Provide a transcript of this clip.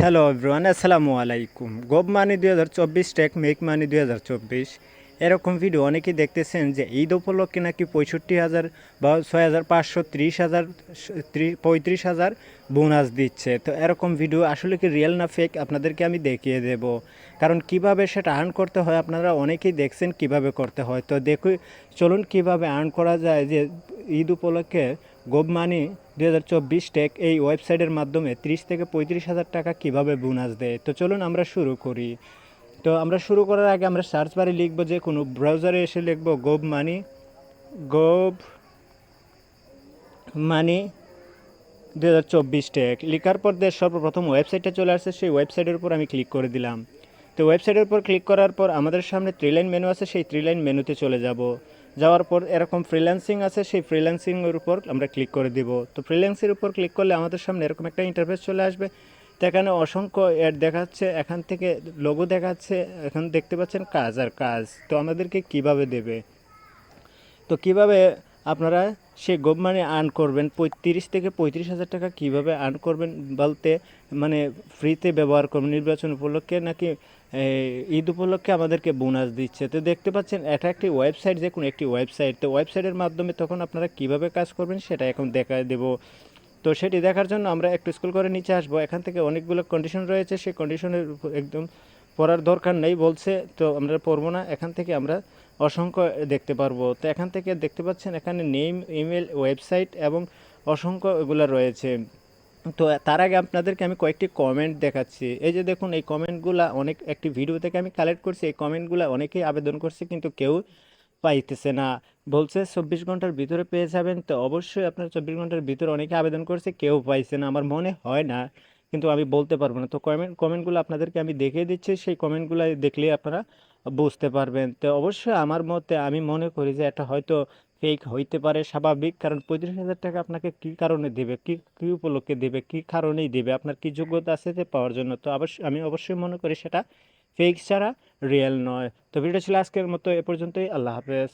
Hello everyone, আসসালামু আলাইকুম। Gov মানি 2024 take make money 2024 এরকম ভিডিও অনেকেই দেখতেছেন যে ঈদ উপলক্ষে নাকি 65,000 বা 6,500, 30,000, 35,000 বোনাস দিচ্ছে। তো এরকম ভিডিও আসলে কি রিয়েল না ফেক আপনাদেরকে আমি দেখিয়ে দেব। কারণ কিভাবে সেটা আর্ন করতে হয় আপনারা অনেকেই দেখছেন কিভাবে করতে হয়। তো চলুন কিভাবে আর্ন করা যায় যে ঈদ উপলক্ষে গভ মানি 2024 টেক এই ওয়েবসাইটের মাধ্যমে 30 থেকে 35,000 টাকা কীভাবে বোনাস দেয়। তো চলুন আমরা শুরু করি। তো আমরা শুরু করার আগে আমরা সার্চ বারে লিখবো, যে কোনো ব্রাউজারে এসে লিখবো গভ মানি 2024 টেক। লেখার পর সর্বপ্রথম ওয়েবসাইটটা চলে আসছে, সেই ওয়েবসাইটের উপর আমি ক্লিক করে দিলাম। তো ওয়েবসাইটের উপর ক্লিক করার পর আমাদের সামনে 3 লাইন মেনু আছে, সেই 3 লাইন মেনুতে চলে যাব। যাওয়ার পর এরকম ফ্রিল্যান্সিং আছে, সেই ফ্রিল্যান্সিংয়ের উপর আমরা ক্লিক করে দিব। তো ফ্রিল্যান্সের উপর ক্লিক করলে আমাদের সামনে এরকম একটা ইন্টারফেস চলে আসবে। তো এখানে অসংখ্য অ্যাড দেখাচ্ছে, এখান থেকে লোগো দেখাচ্ছে, এখন দেখতে পাচ্ছেন কাজ আর কাজ। তো আমাদেরকে কিভাবে দেবে, তো কিভাবে আপনারা সেই গভ মানি আর্ন করবেন, 30 থেকে 35,000 টাকা কীভাবে আর্ন করবেন বলতে, মানে ফ্রিতে ব্যবহার করবেন নির্বাচন উপলক্ষে নাকি ঈদ উপলক্ষে আমাদেরকে বোনাস দিচ্ছে। তো দেখতে পাচ্ছেন এটা একটি ওয়েবসাইট, যে কোনো একটি ওয়েবসাইট। তো ওয়েবসাইটের মাধ্যমে তখন আপনারা কিভাবে কাজ করবেন সেটা এখন দেখা দেব। তো সেটি দেখার জন্য আমরা একটু স্ক্রল করে নিচে আসবো। এখান থেকে অনেকগুলো কন্ডিশন রয়েছে, সেই কন্ডিশনের একদম পড়ার দরকার নেই বলছে, তো আমরা পড়বো না। এখান থেকে আমরা অসংখ্য দেখতে পারবো। তো এখান থেকে দেখতে পাচ্ছেন এখানে নেম, ইমেল, ওয়েবসাইট এবং অসংখ্য এগুলো রয়েছে। তো তার আগে আপনাদেরকে আমি কয়েকটি কমেন্ট দেখাচ্ছি। এই যে দেখুন, এই কমেন্টগুলো অনেক একটি ভিডিও থেকে আমি কালেক্ট করছি। এই কমেন্টগুলো অনেকেই আবেদন করছে কিন্তু কেউ পাইতেছে না, বলছে 24 ঘন্টার ভিতরে পেয়ে যাবেন। তো অবশ্যই আপনার 24 ঘন্টার ভিতরে অনেকে আবেদন করছে, কেউ পাইছে না, আমার মনে হয় না, কিন্তু আমি বলতে পারবো না। তো কমেন্টগুলো আপনাদেরকে আমি দেখিয়ে দিচ্ছি, সেই কমেন্টগুলো দেখলে আপনারা বুঝতে পারবেন। তো অবশ্যই আমার মতে আমি মনে করি যে এটা হয়তো ফেক হইতে পারে, স্বাভাবিক। কারণ 35,000 টাকা আপনাকে কী কারণে দেবে, কী উপলক্ষে দেবে, কী কারণেই দেবে, আপনার কি যোগ্যতা আছে যে পাওয়ার জন্য। তো আমি অবশ্যই মনে করি সেটা ফেক ছাড়া রিয়েল নয়। তো ভিডিও ছিল আজকের মতো এ পর্যন্তই। আল্লাহ হাফেজ।